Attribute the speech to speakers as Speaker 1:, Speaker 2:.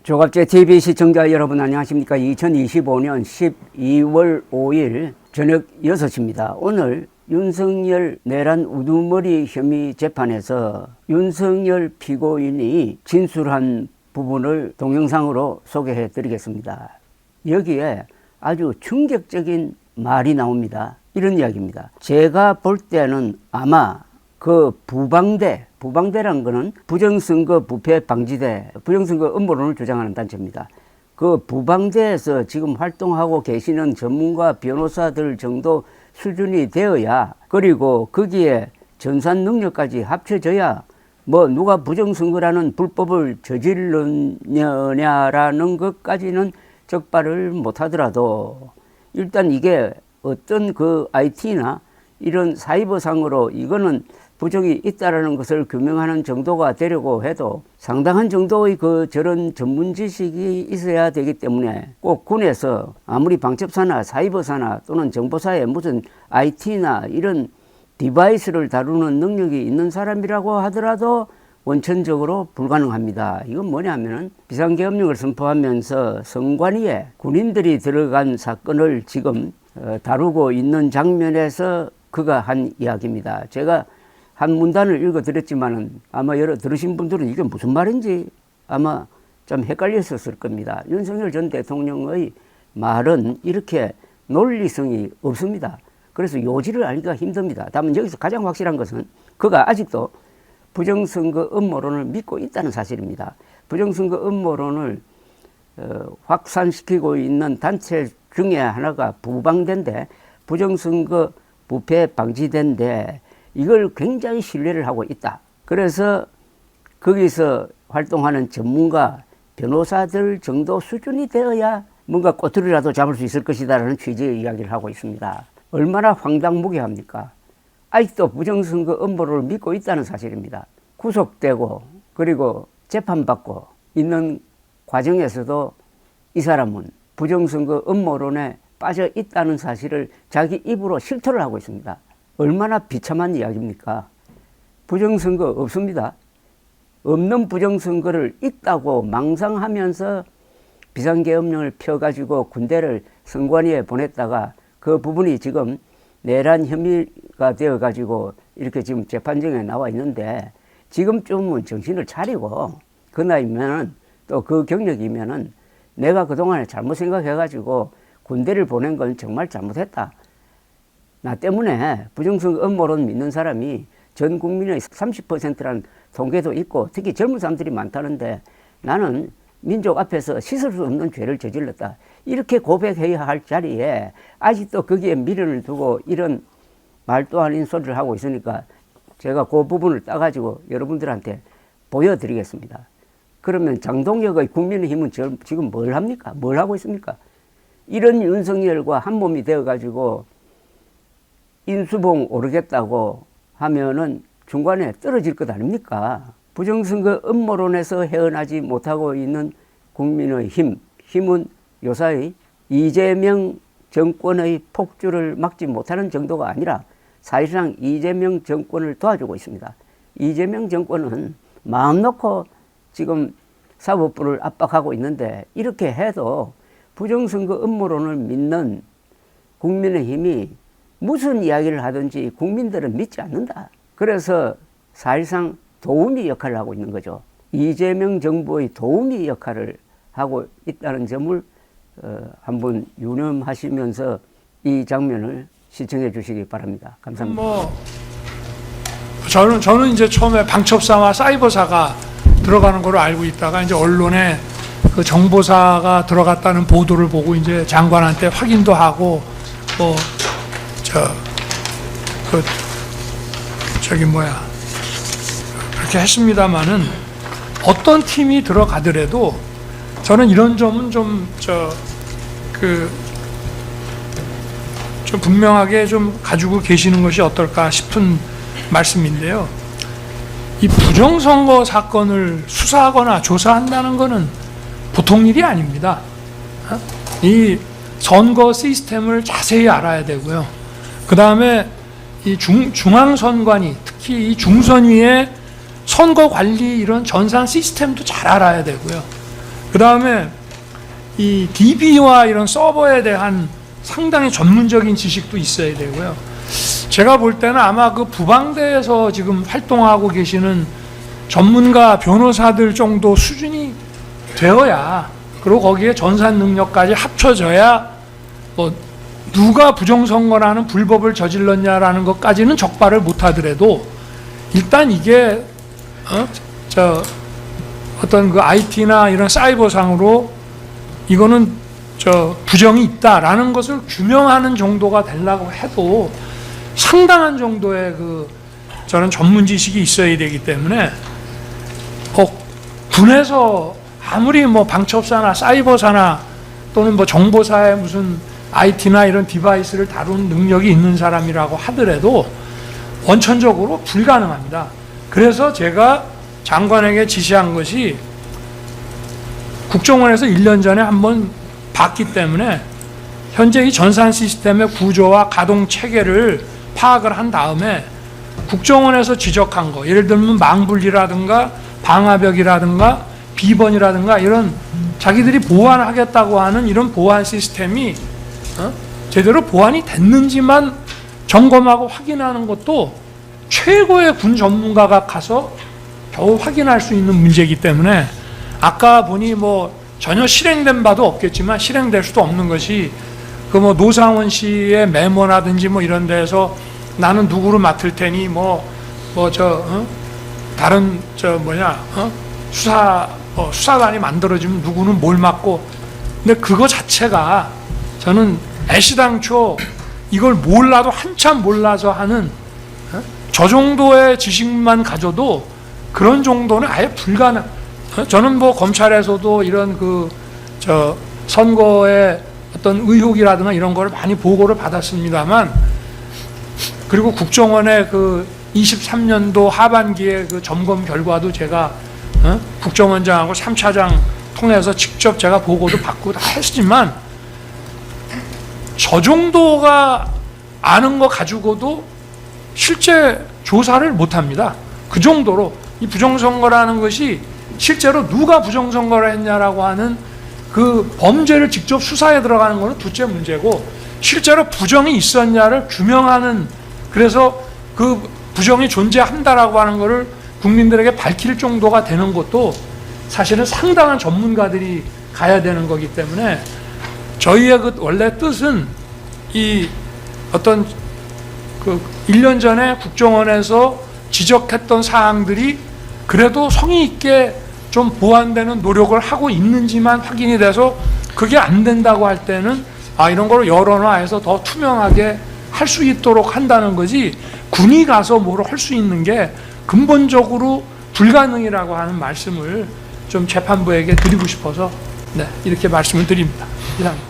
Speaker 1: 조갑제 TV 시청자 여러분 안녕하십니까. 2025년 12월 5일 저녁 6시입니다. 오늘 윤석열 내란 우두머리 혐의 재판에서 윤석열 피고인이 진술한 부분을 동영상으로 소개해 드리겠습니다. 여기에 아주 충격적인 말이 나옵니다. 이런 이야기입니다. 제가 볼 때는 아마 그 부방대란 거는 부정선거 부패 방지대, 부정선거 음모론을 주장하는 단체입니다. 그 부방대에서 지금 활동하고 계시는 전문가 변호사들 정도 수준이 되어야, 그리고 거기에 전산 능력까지 합쳐져야 뭐 누가 부정선거라는 불법을 저질렀냐라는 것까지는 적발을 못하더라도 일단 이게 어떤 그 IT나 이런 사이버상으로 이거는 부정이 있다라는 것을 규명하는 정도가 되려고 해도 상당한 정도의 그 저런 전문 지식이 있어야 되기 때문에, 꼭 군에서 아무리 방첩사나 사이버사나 또는 정보사에 무슨 IT나 이런 디바이스를 다루는 능력이 있는 사람이라고 하더라도 원천적으로 불가능합니다. 이건 뭐냐면은 비상계엄령을 선포하면서 선관위에 군인들이 들어간 사건을 지금 다루고 있는 장면에서 그가 한 이야기입니다. 제가 한 문단을 읽어드렸지만은 아마 들으신 분들은 이게 무슨 말인지 아마 좀 헷갈렸었을 겁니다. 윤석열 전 대통령의 말은 이렇게 논리성이 없습니다. 그래서 요지를 알기가 힘듭니다. 다만 여기서 가장 확실한 것은 그가 아직도 부정선거 음모론을 믿고 있다는 사실입니다. 부정선거 음모론을 확산시키고 있는 단체 중에 하나가 부방대인데, 부정선거 부패 방지대인데 이걸 굉장히 신뢰를 하고 있다. 그래서 거기서 활동하는 전문가, 변호사들 정도 수준이 되어야 뭔가 꼬투리라도 잡을 수 있을 것이다라는 취지의 이야기를 하고 있습니다. 얼마나 황당무계합니까? 아직도 부정선거 음모를 믿고 있다는 사실입니다. 구속되고 그리고 재판받고 있는 과정에서도 이 사람은 부정선거 음모론에 빠져 있다는 사실을 자기 입으로 실토를 하고 있습니다. 얼마나 비참한 이야기입니까? 부정선거 없습니다. 없는 부정선거를 있다고 망상하면서 비상계엄령을 펴가지고 군대를 선관위에 보냈다가 그 부분이 지금 내란 혐의가 되어가지고 이렇게 지금 재판정에 나와 있는데, 지금쯤은 정신을 차리고, 그 나이면은 또 그 경력이면은 내가 그동안에 잘못 생각해가지고 군대를 보낸 건 정말 잘못했다. 나 때문에 부정선거 음모론 믿는 사람이 전 국민의 30%라는 통계도 있고 특히 젊은 사람들이 많다는데 나는 민족 앞에서 씻을 수 없는 죄를 저질렀다. 이렇게 고백해야 할 자리에 아직도 거기에 미련을 두고 이런 말도 아닌 소리를 하고 있으니까 제가 그 부분을 따가지고 여러분들한테 보여드리겠습니다. 그러면 장동혁의 국민의힘은 지금 뭘 합니까? 뭘 하고 있습니까? 이런 윤석열과 한 몸이 되어가지고 인수봉 오르겠다고 하면은 중간에 떨어질 것 아닙니까? 부정선거 음모론에서 헤어나지 못하고 있는 국민의힘, 힘은 요사이 이재명 정권의 폭주를 막지 못하는 정도가 아니라 사실상 이재명 정권을 도와주고 있습니다. 이재명 정권은 마음 놓고 지금 사법부를 압박하고 있는데, 이렇게 해도 부정선거 음모론을 믿는 국민의힘이 무슨 이야기를 하든지 국민들은 믿지 않는다. 그래서 사실상 도우미 역할을 하고 있는 거죠. 이재명 정부의 도우미 역할을 하고 있다는 점을 한번 유념하시면서 이 장면을 시청해 주시기 바랍니다. 감사합니다.
Speaker 2: 저는 이제 처음에 방첩사와 사이버사가 들어가는 걸로 알고 있다가 이제 언론에 그 정보사가 들어갔다는 보도를 보고 이제 장관한테 확인도 하고 그렇게 했습니다만은, 어떤 팀이 들어가더라도 저는 이런 점은 좀 분명하게 좀 가지고 계시는 것이 어떨까 싶은 말씀인데요. 이 부정선거 사건을 수사하거나 조사한다는 것은 보통 일이 아닙니다. 이 선거 시스템을 자세히 알아야 되고요. 그 다음에 이 중앙선관위, 특히 이 중선위의 선거 관리 이런 전산 시스템도 잘 알아야 되고요. 그 다음에 이 DB와 이런 서버에 대한 상당히 전문적인 지식도 있어야 되고요. 제가 볼 때는 아마 그 부방대에서 지금 활동하고 계시는 전문가 변호사들 정도 수준이 되어야, 그리고 거기에 전산 능력까지 합쳐져야 뭐 누가 부정선거라는 불법을 저질렀냐라는 것까지는 적발을 못하더라도 일단 이게 어떤 그 IT나 이런 사이버상으로 이거는 부정이 있다라는 것을 규명하는 정도가 되려고 해도 상당한 정도의 저는 전문 지식이 있어야 되기 때문에 군에서 아무리 뭐 방첩사나 사이버사나 또는 뭐 정보사의 무슨 IT나 이런 디바이스를 다루는 능력이 있는 사람이라고 하더라도 원천적으로 불가능합니다. 그래서 제가 장관에게 지시한 것이 국정원에서 1년 전에 한번 봤기 때문에 현재 이 전산 시스템의 구조와 가동 체계를 파악을 한 다음에 국정원에서 지적한 거, 예를 들면 망불리라든가 방화벽이라든가 비번이라든가 이런 자기들이 보완하겠다고 하는 이런 보안 시스템이 제대로 보완이 됐는지만 점검하고 확인하는 것도 최고의 군 전문가가 가서 겨우 확인할 수 있는 문제이기 때문에 아까 보니 뭐 전혀 실행된 바도 없겠지만 실행될 수도 없는 것이 그 뭐 노상원 씨의 메모라든지 뭐 이런 데에서 나는 누구를 맡을 테니 다른 수사관이 만들어지면 누구는 뭘 맡고, 근데 그거 자체가 저는 애시당초 이걸 몰라도 한참 몰라서 하는 저 정도의 지식만 가져도 그런 정도는 아예 불가능. 저는 뭐 검찰에서도 이런 선거의 어떤 의혹이라든가 이런 거를 많이 보고를 받았습니다만, 그리고 국정원의 23년도 하반기에 점검 결과도 제가 국정원장하고 3차장 통해서 직접 제가 보고도 받고 다 했지만 저 정도가 아는 거 가지고도 실제 조사를 못합니다. 그 정도로 이 부정선거라는 것이 실제로 누가 부정선거를 했냐라고 하는 그 범죄를 직접 수사에 들어가는 것은 둘째 문제고, 실제로 부정이 있었냐를 규명하는, 그래서 그 부정이 존재한다라고 하는 것을 국민들에게 밝힐 정도가 되는 것도 사실은 상당한 전문가들이 가야 되는 거기 때문에 저희의 원래 뜻은 이 어떤 1년 전에 국정원에서 지적했던 사항들이 그래도 성의 있게 좀 보완되는 노력을 하고 있는지만 확인이 돼서 그게 안 된다고 할 때는 이런 거를 여론화해서 더 투명하게 할 수 있도록 한다는 거지, 군이 가서 뭐를 할 수 있는 게 근본적으로 불가능이라고 하는 말씀을 좀 재판부에게 드리고 싶어서 이렇게 말씀을 드립니다. 이상.